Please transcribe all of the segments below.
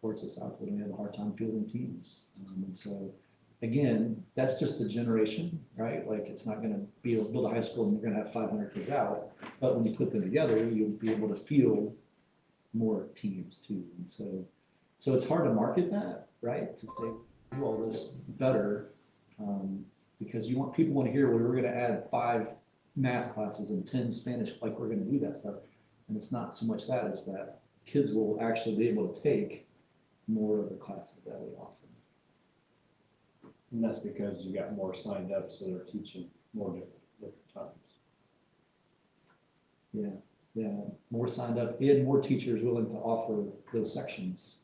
reports us out that we have a hard time fielding teams. And so, again, that's just a generation, right? Like it's not going to be able to build a high school and you're going to have 500 kids out. But when you put them together, you'll be able to field more teams too. And so it's hard to market that, right? To say do all this better, because people want to hear, well, we're going to add 5 math classes and 10 Spanish, like we're going to do that stuff. And it's not so much that, it's that kids will actually be able to take more of the classes that we offer. And that's because you got more signed up, so they're teaching more different times. Yeah, more signed up and more teachers willing to offer those sections.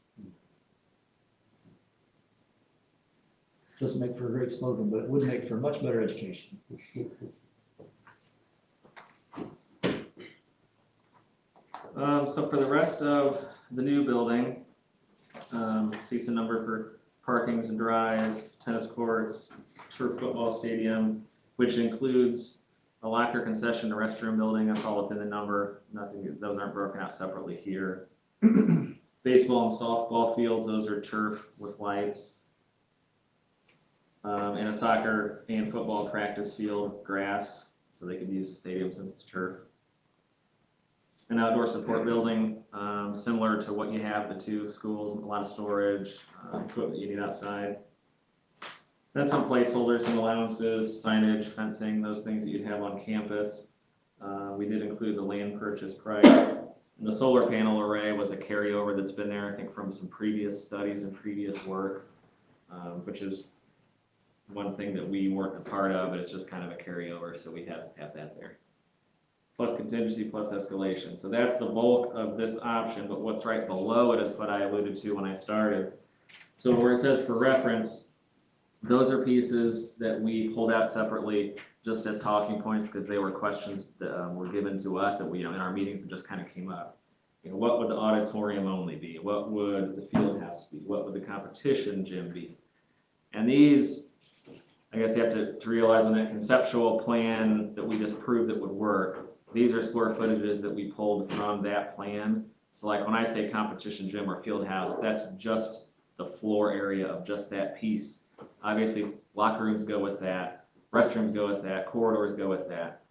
Doesn't make for a great slogan, but it would make for a much better education. So for the rest of the new building, see some number for parkings and drives, tennis courts, turf football stadium, which includes a locker concession, a restroom building. That's all within the number. Nothing; those aren't broken out separately here. Baseball and softball fields; those are turf with lights. And a soccer and football practice field, grass, so they could use the stadium since it's turf. An outdoor support building, similar to what you have at the 2 schools, a lot of storage, equipment you need outside. Then some placeholders, some allowances, signage, fencing, those things that you'd have on campus. We did include the land purchase price. And the solar panel array was a carryover that's been there, I think, from some previous studies and previous work, which is one thing that we weren't a part of, but it's just kind of a carryover, so we have that there. Plus contingency, plus escalation. So that's the bulk of this option, but what's right below it is what I alluded to when I started. So where it says for reference, those are pieces that we pulled out separately just as talking points because they were questions that were given to us that we, in our meetings and just kind of came up. What would the auditorium only be? What would the field house be? What would the competition gym be? And these, I guess you have to realize on that conceptual plan that we just proved that would work, these are square footages that we pulled from that plan. So like when I say competition gym or field house, that's just the floor area of just that piece. Obviously, locker rooms go with that, restrooms go with that, corridors go with that.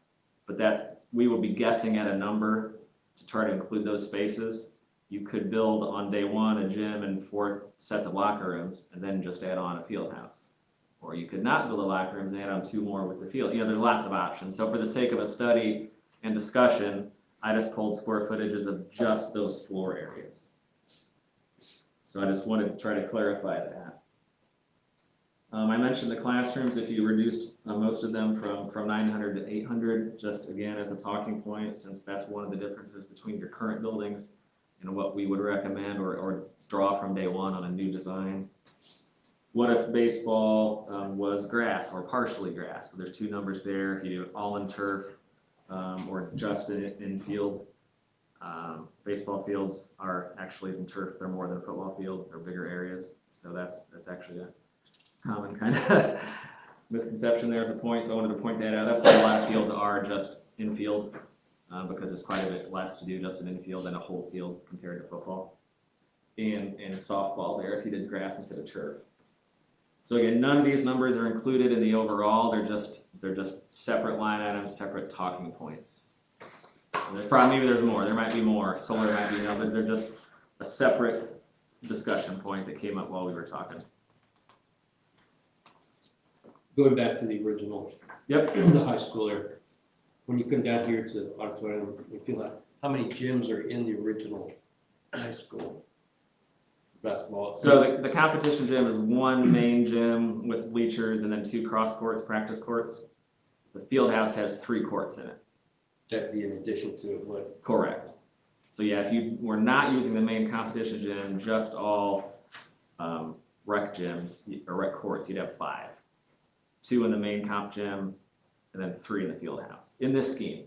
But we will be guessing at a number to try to include those spaces. You could build on day 1 a gym and 4 sets of locker rooms and then just add on a field house. Or you could not build a locker rooms and add on 2 more with the field. There's lots of options. So for the sake of a study and discussion, I just pulled square footages of just those floor areas. So I just wanted to try to clarify that. I mentioned the classrooms, if you reduced most of them from 900 to 800, just again as a talking point, since that's one of the differences between your current buildings and what we would recommend or draw from day 1 on a new design. What if baseball was grass or partially grass? So there's 2 numbers there. If you do it all in turf or just in field, baseball fields are actually in turf. They're more than a football field. They're bigger areas. So that's actually a common kind of misconception there as a point. So I wanted to point that out. That's why a lot of fields are just infield because it's quite a bit less to do just an infield than a whole field compared to football. And softball there if you did grass instead of turf. So again, none of these numbers are included in the overall. They're just separate line items, separate talking points. Maybe there's more. There might be more. Solar might be, but they're just a separate discussion point that came up while we were talking. Going back to the original, Yep. The high schooler, when you come down here to auditorium, you feel like how many gyms are in the original high school basketball? So the competition gym is 1 main gym with bleachers and then 2 cross courts, practice courts. The field house has 3 courts in it. That'd be in addition to what? Correct. So yeah, if you were not using the main competition gym, just all rec gyms or rec courts, you'd have 5. 2 in the main comp gym, and then 3 in the field house in this scheme.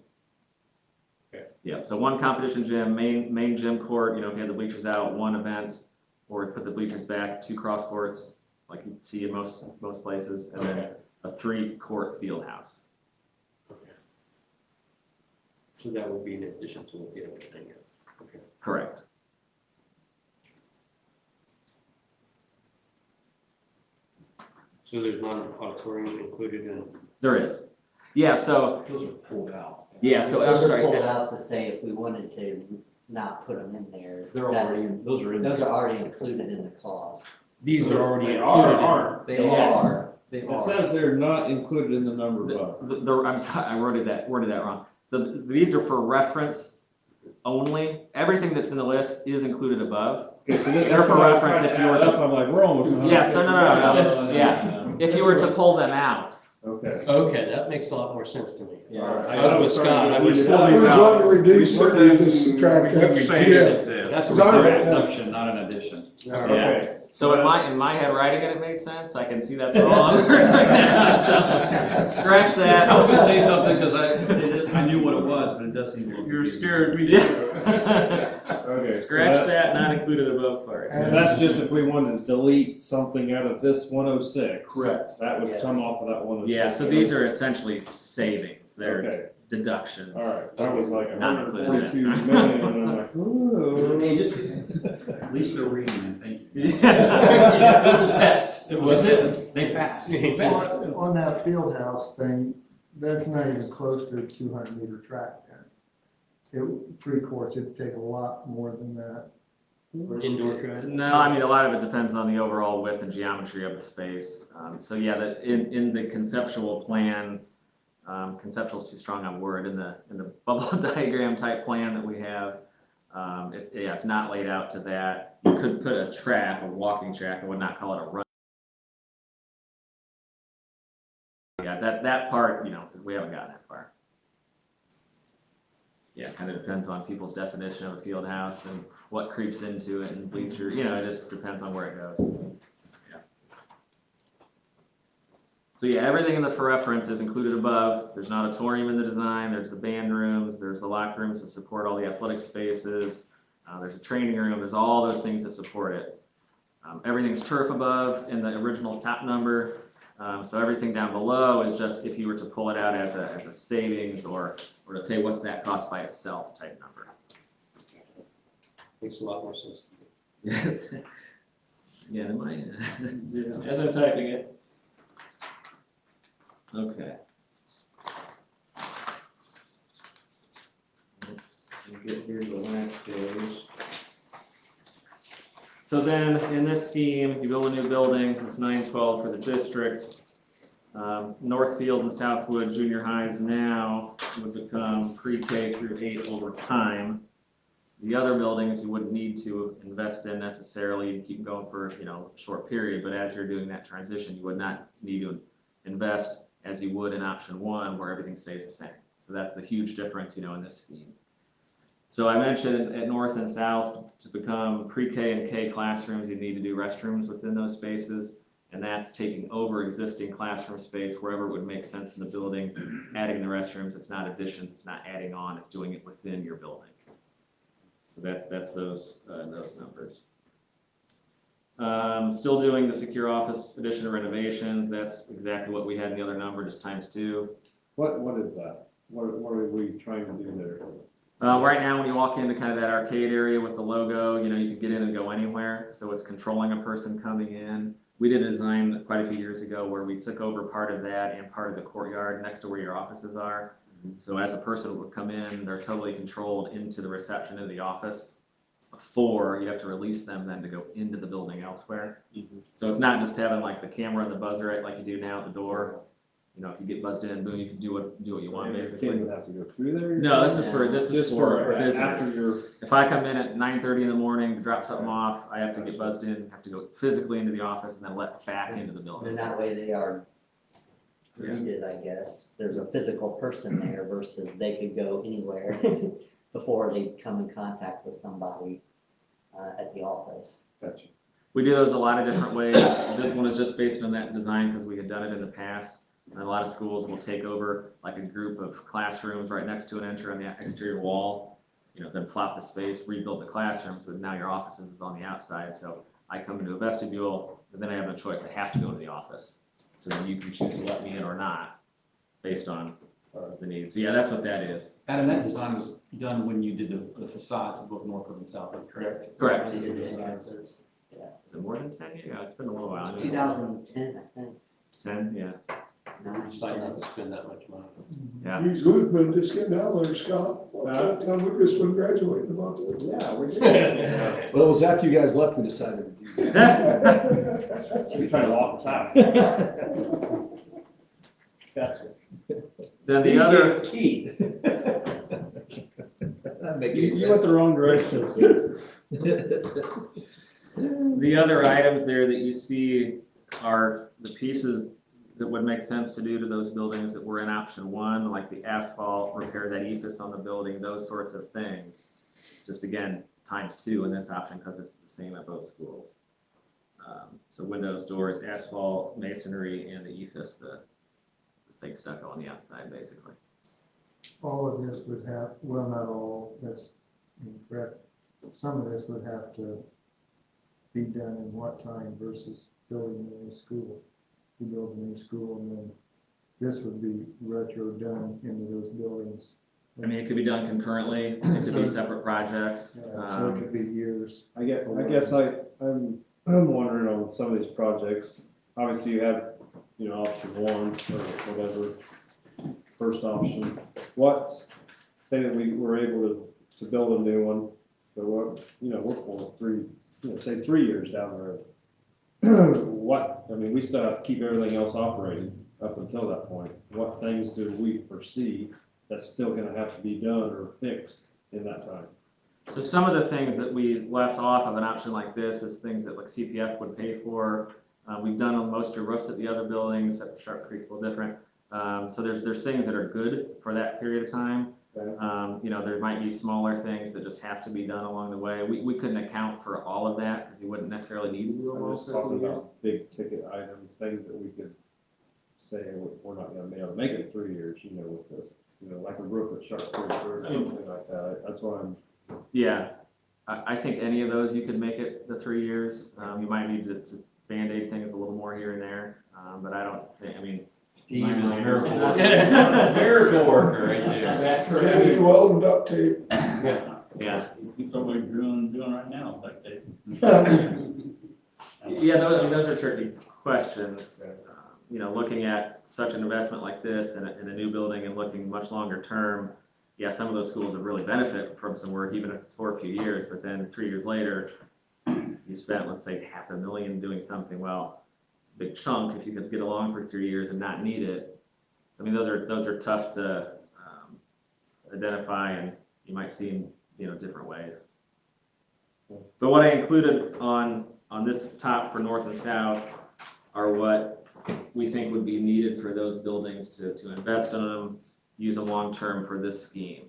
Okay. Yeah. So 1 competition gym, main gym court. If you had the bleachers out, 1 event, or put the bleachers back, 2 cross courts, like you see in most places, and then a 3-court field house. Okay. So that would be in addition to what the other thing is. Okay. Correct. So there's non-auditorium included in? There is. Yeah, so, Those are pulled out. yeah, so, I'm Those are sorry. pulled out to say if we wanted to not put them in there. They're already, those are in. Those are already included in the cost. These are already They included. are. They Yes. are. They It are. says they're not included in the number above. I'm sorry, I worded that wrong. So these are for reference only. Everything that's in the list is included above. They're for reference if you were to. I'm like, we're almost. Yeah, so no, yeah. If you were to pull them out. Okay. Okay, that makes a lot more sense to me. Yeah. I was with Scott, I would pull We're these trying out. to reduce it, we just subtract that. That's Because I- Reduction, not an addition. All right. Yeah. So in my head writing it makes sense. I can see that's wrong. So, scratch that. I was gonna say something because I knew what it was, but it does seem a little. You're confusing. scared me. Yeah. Okay. so Scratch that, not included above part. So that's just if we wanted to delete something out of this 106. Correct. That would Yes. come off of that 106. Yeah, so these are essentially savings. They're Okay, deductions. all right. That was like Not included in 142 that. million, and I'm like, ooh. Hey, just, at least they're reading and thank you. Yeah. It was a test. It was it. They passed. On that field house thing, that's not even close to a 200-meter track then. It, 3 courts, it'd take a lot more than that. For an indoor track? No, I mean, a lot of it depends on the overall width and geometry of the space. So yeah, in the conceptual plan, conceptual is too strong a word, in the bubble diagram type plan that we have, it's not laid out to that. You could put a track, a walking track, I would not call it a run. Yeah, that part, we haven't gotten that far. Yeah, it kind of depends on people's definition of a field house and what creeps into it and bleacher, it just depends on where it goes. Yeah. So yeah, everything in the for reference is included above. There's an auditorium in the design, there's the band rooms, there's the locker rooms to support all the athletic spaces, there's a training room, there's all those things that support it. Everything's turf above in the original top number. So everything down below is just if you were to pull it out as a savings or to say what's that cost by itself type number. Makes a lot more sense. Yes. Yeah, as I'm typing it. Okay. Let's get here to the last page. So then, in this scheme, you build a new building, it's 912 for the district. Northfield and Southwood junior highs now would become pre-K through 8 over time. The other buildings you wouldn't need to invest in necessarily, you keep them going for a short period, but as you're doing that transition, you would not need to invest as you would in option 1 where everything stays the same. So that's the huge difference, in this scheme. So I mentioned at North and South, to become pre-K and K classrooms, you need to do restrooms within those spaces, and that's taking over existing classroom space wherever it would make sense in the building, adding the restrooms. It's not additions, it's not adding on, it's doing it within your building. So that's those numbers. Still doing the secure office addition and renovations. That's exactly what we had in the other number, just times 2. What is that? What are we trying to do there? Right now, when you walk into kind of that arcade area with the logo, you can get in and go anywhere. So it's controlling a person coming in. We did a design quite a few years ago where we took over part of that and part of the courtyard next to where your offices are. So as a person would come in, they're totally controlled into the reception of the office. Before, you have to release them then to go into the building elsewhere. So it's not just having like the camera and the buzzer like you do now at the door. If you get buzzed in, boom, you can do what you want The basically. kid would have to go through there? No, this is for Just for visitors. after your. If I come in at 9:30 in the morning to drop something off, I have to get buzzed in, have to go physically into the office and then let back into the And building. that way they are treated, I guess. There's a physical person there versus they could go anywhere before they come in contact with somebody at the office. Gotcha. We do those a lot of different ways. This one is just based on that design because we had done it in the past. And a lot of schools will take over like a group of classrooms right next to an entry on the exterior wall, then flop the space, rebuild the classrooms, but now your offices is on the outside. So I come into a vestibule, but then I have no choice. I have to go to the office. So then you can choose to let me in or not based on the needs. So yeah, that's what that is. Adam, that design was done when you did the facades of both Northwood and Southwood, correct? Correct. They did the entrances. Is it more than 10 years? Yeah, it's been a little while. 2010, I think. 10, yeah, Decide not to spend that much money. yeah. Geez, we've been just getting out there, Scott. That time we just been graduating about that. Yeah, we did. Well, it was after you guys left, we decided to do that. You're trying to walk us out. Gotcha. Then the other, Key. That makes You went the wrong direction. the other items there that you see are the pieces that would make sense to do to those buildings that were in option one, like the asphalt, repair that ephes on the building, those sorts of things. Just again, ×2 in this option because it's the same at both schools. So windows, doors, asphalt, masonry, and the ephes, the fake stucco on the outside, basically. All of this would have, well, not all, that's incorrect. Some of this would have to be done in what time versus building a new school. You build a new school and then this would be retro done into those buildings. I mean, it could be done concurrently, it could be separate projects. So it could be years. I guess I'm wondering on some of these projects, obviously you have, option one or whatever, first option. Say that we were able to build a new one, so we're for say 3 years down the road. We still have to keep everything else operating up until that point. What things do we foresee that's still gonna have to be done or fixed in that time? So some of the things that we left off of an option like this is things that like CPF would pay for. We've done on most of your roofs at the other buildings, except Sharp Creek's a little different. So there's things that are good for that period of time. Okay. There might be smaller things that just have to be done along the way. We couldn't account for all of that because you wouldn't necessarily need to do them I'm all just for talking 2 years. about big ticket items, things that we could say we're not gonna be able to make it 3 years, with this, like a roof at Sharp Creek or something like that. That's why I'm. Yeah, I think any of those you could make it the 3 years. You might need to Band-Aid things a little more here and there, but I don't think, Steve is a miracle Yeah. worker. Miracle worker right there. Candy weld and duct tape. Yeah, Somebody doing right now, like they. yeah, those are tricky questions. Looking at such an investment like this in a new building and looking much longer term, yeah, some of those schools have really benefited from some work, even if it's for a few years, but then 3 years later, you spent, let's say, $500,000 doing something. Well, it's a big chunk if you could get along for 3 years and not need it. Those are tough to identify, and you might see in different ways. So what I included on this top for north and south are what we think would be needed for those buildings to invest in them, use them long term for this scheme.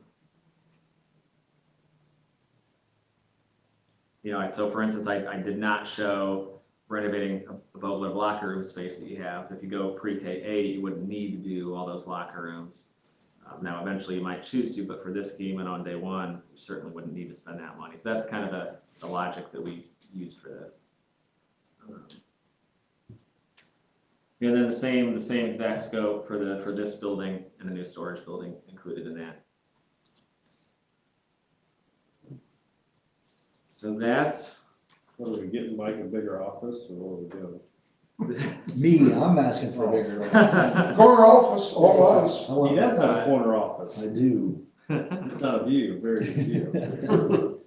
So for instance, I did not show renovating a boatload of locker room space that you have. If you go pre-K8, you wouldn't need to do all those locker rooms. Now, eventually you might choose to, but for this scheme and on day one, you certainly wouldn't need to spend that money. So that's kind of the logic that we used for this. And then the same exact scope for this building and the new storage building included in that. So that's. What are we getting, Mike, a bigger office, or what are we doing? Me, I'm asking for a bigger. Corner office, all us. I want He does have a that. corner office. I do. It's not a view, a very good view.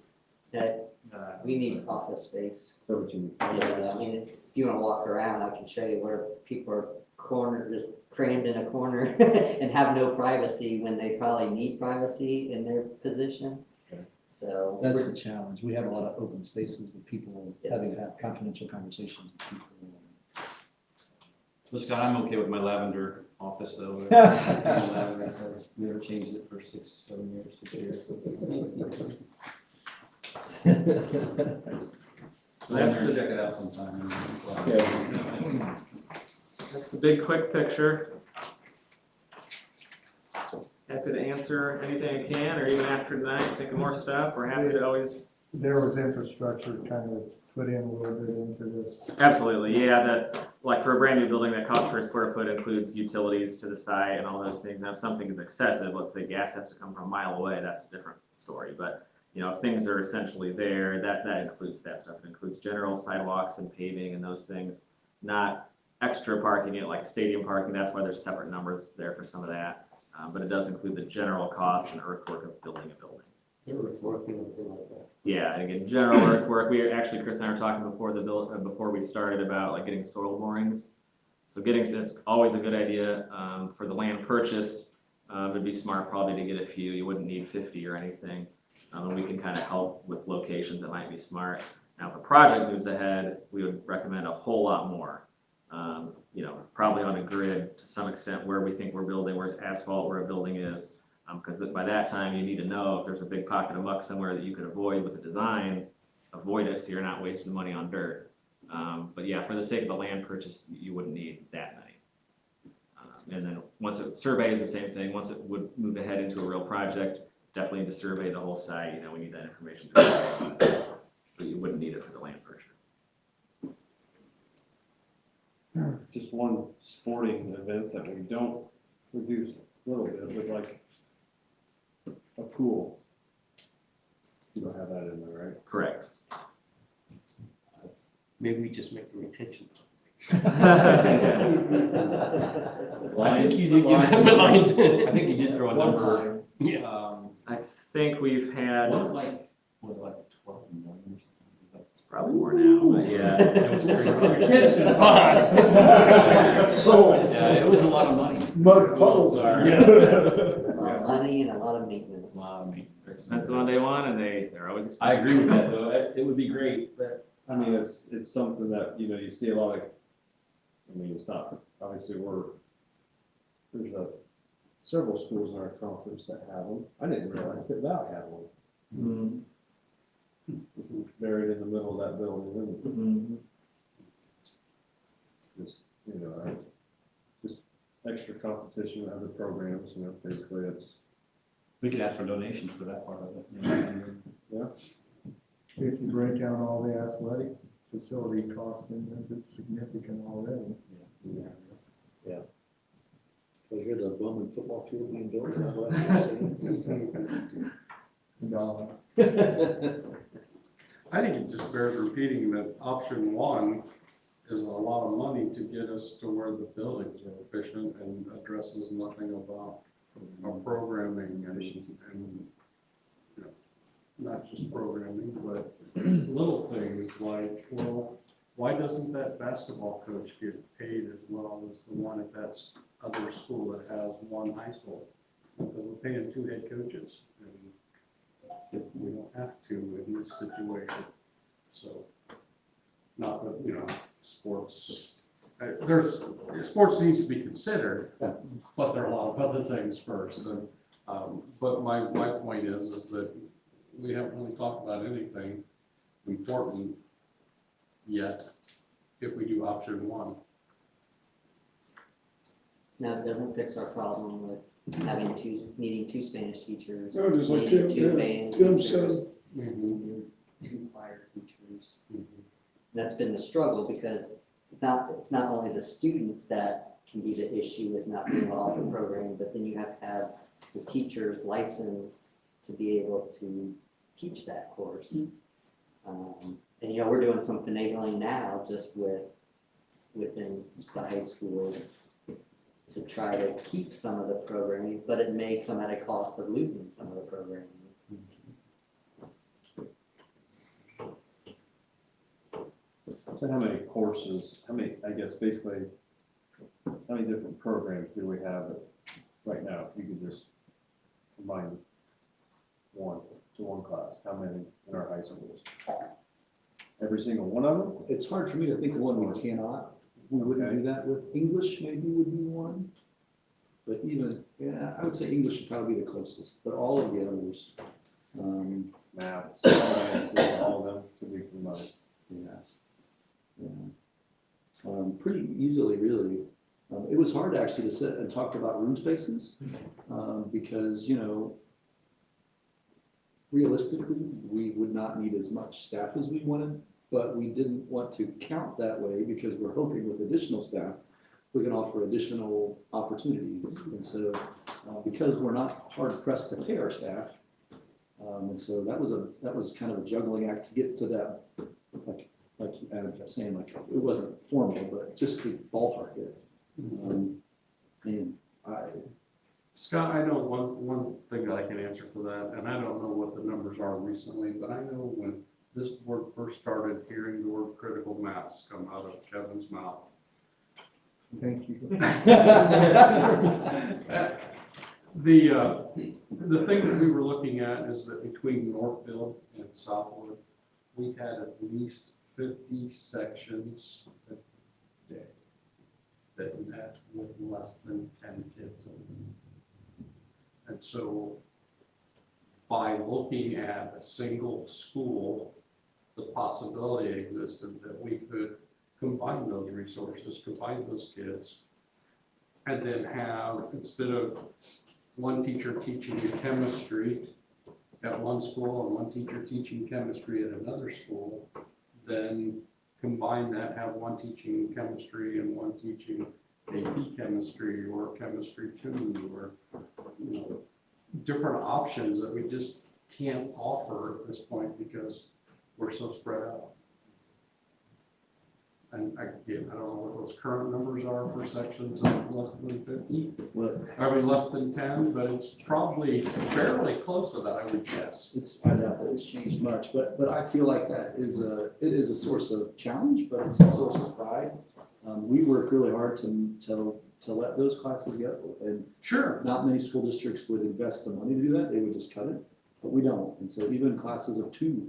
We need office space. So what you- Yeah, if you wanna walk around, I can show you where people are just crammed in a corner and have no privacy when they probably need privacy in their position. Okay. So. That's the challenge. We have a lot of open spaces with people having to have confidential conversations with people. Well, Scott, I'm okay with my lavender office though. Lavender, so we never changed it for 6 years. So that's Check the, it out sometime. that's the big quick picture. Happy to answer anything I can, or even after tonight, think of more stuff. We're happy to always. There was infrastructure kind of put in a little bit into this. Absolutely, yeah. Like for a brand new building, that cost per square foot includes utilities to the site and all those things. Now, if something is excessive, let's say gas has to come from a mile away, that's a different story. But if things are essentially there, that includes that stuff. It includes general sidewalks and paving and those things. Not extra parking, like stadium parking, that's why there's separate numbers there for some of that. But it does include the general cost and earthwork of building a building. Earthwork and everything like that. Yeah, and again, general earthwork, Chris and I were talking before we started about like getting soil borings. So it's always a good idea, for the land purchase, it'd be smart probably to get a few, you wouldn't need 50 or anything. And we can kind of help with locations that might be smart. Now, if a project moves ahead, we would recommend a whole lot more. Probably on a grid to some extent where we think we're building, where's asphalt, where a building is. Because by that time, you need to know if there's a big pocket of muck somewhere that you could avoid with a design, avoid it so you're not wasting money on dirt. But yeah, for the sake of the land purchase, you wouldn't need that many. And then once it surveys the same thing, once it would move ahead into a real project, definitely need to survey the whole site. We need that information. But you wouldn't need it for the land purchase. Just one sporting event that we don't reduce a little bit, with like a pool. You don't have that in there, right? Correct. Maybe we just make the retention. I think you did give lines. I think you did throw a One number. time. I think we've had, Was it like 12 million or something? it's probably more now, but yeah. It was crazy. Retention bond. So, Yeah, it was a lot of money. mud puddles. Sorry. A lot of money and a lot of maintenance. A lot of maintenance. They're expensive on day one, and they're always expensive. I agree with that, though. It would be great, but I mean, it's something that, you see a lot of, it's not, obviously, there's several schools in our conference that have them. I didn't realize that Val had one. Mhm. It's buried in the middle of that building, and Mhm. just, just extra competition with other programs, basically it's, we could ask for donations for that part of it. If you break down all the athletic facility costs in this, it's significant already. I hear the Bowman football field being built. Is that what you're saying? Dollar. I think it just bears repeating that option one is a lot of money to get us to where the buildings are efficient and addresses nothing about our programming and not just programming, but little things like, well, why doesn't that basketball coach get paid as well as the one at that other school that has one high school? Because we're paying 2 head coaches, and we don't have to in this situation. So, not that, sports needs to be considered, but there are a lot of other things first. And, but my point is that we haven't really talked about anything important yet if we do option one. Now, it doesn't fix our problem with needing 2 Spanish teachers. No, just like needing Tim, 2 band Tim teachers, said, 2 choir teachers. That's been the struggle because it's not only the students that can be the issue with not being able to offer programming, but then you have to have the teachers licensed to be able to teach that course. And we're doing some finagling now just within the high schools to try to keep some of the programming, but it may come at a cost of losing some of the programming. so how many courses, I guess basically, how many different programs do we have right now? If you could just combine one to one class, how many in our high schools? Every single one of them? It's hard for me to think of one we cannot. We wouldn't do that with English, maybe would be one. But even, I would say English would probably be the closest, but all of the others, Math, science, all of them could be combined. pretty easily, really. It was hard actually to sit and talk about room spaces, because, realistically, we would not need as much staff as we wanted, but we didn't want to count that way because we're hoping with additional staff, we can offer additional opportunities. And so, because we're not hard pressed to pay our staff, and so that was kind of a juggling act to get to that, like like Adam kept saying, like, it wasn't formal, but just to ballpark it. And Scott, I know one thing that I can answer for that, and I don't know what the numbers are recently, but I know when this board first started hearing the word critical mass come out of Kevin's mouth. Thank you. The thing that we were looking at is that between Northfield and Southwood, we had at least 50 sections a day that met with less than 10 kids in them. And so by looking at a single school, the possibility existed that we could combine those resources, combine those kids, and then have, instead of one teacher teaching chemistry at one school and one teacher teaching chemistry at another school, then combine that, have one teaching chemistry and one teaching AP chemistry or chemistry 2 or, you know, different options that we just can't offer at this point because we're so spread out. And again, I don't know what those current numbers are for sections of less than 50. I mean, less than 10, but it's probably fairly close to that, I would guess. I doubt that it's changed much, but I feel like it is a source of challenge, but it's a source of pride. We work really hard to let those classes go, and Sure. not many school districts would invest the money to do that. They would just cut it, but we don't. And so even classes of 2.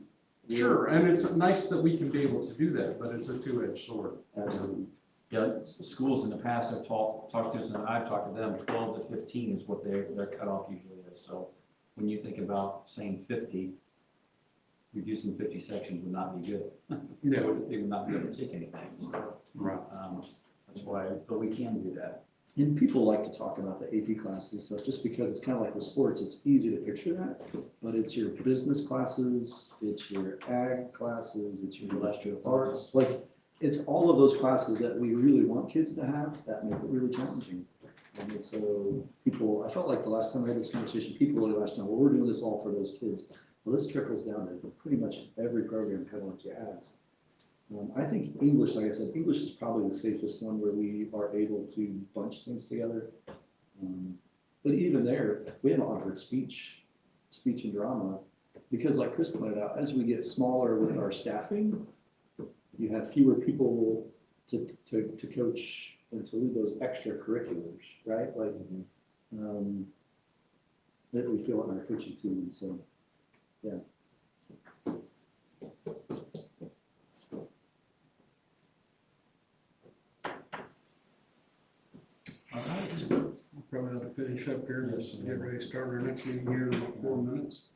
Sure, and it's nice that we can be able to do that, but it's a two-edged sword. Absolutely. Yeah, schools in the past have talked to us, and I've talked to them, 12 to 15 is what their cutoff usually is. So when you think about saying 50, reducing 50 sections would not be good. They would not be able to take anything. So, Right. that's why, but we can do that. And people like to talk about the AP classes and stuff, just because it's kind of like with sports, it's easy to picture that. But it's your business classes, it's your ag classes, it's your industrial arts, like, it's all of those classes that we really want kids to have that make it really challenging. And so I felt like the last time I had this conversation, people really latched on, well, we're doing this all for those kids. Well, this trickles down to pretty much every program, kind of like you asked. I think English, like I said, English is probably the safest one where we are able to bunch things together. But even there, we haven't offered speech and drama, because like Chris pointed out, as we get smaller with our staffing, you have fewer people to coach and to lead those extracurriculars, right? Like, that we feel in our coaching team, and so, yeah. All right, we'll probably have to finish up here, just get ready to start our next meeting here in about 4 minutes.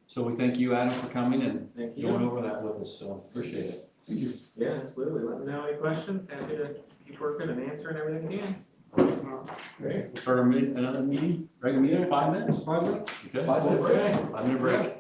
So we thank you, Adam, for coming and Thank going you. over that with us, so appreciate it. Thank you. Yeah, absolutely. Let me know any questions. Happy to keep working and answering everything you can. Great. We'll start another meeting, regular meeting, 5 minutes? 5 minutes? Okay. 5 minute break. 5-minute break.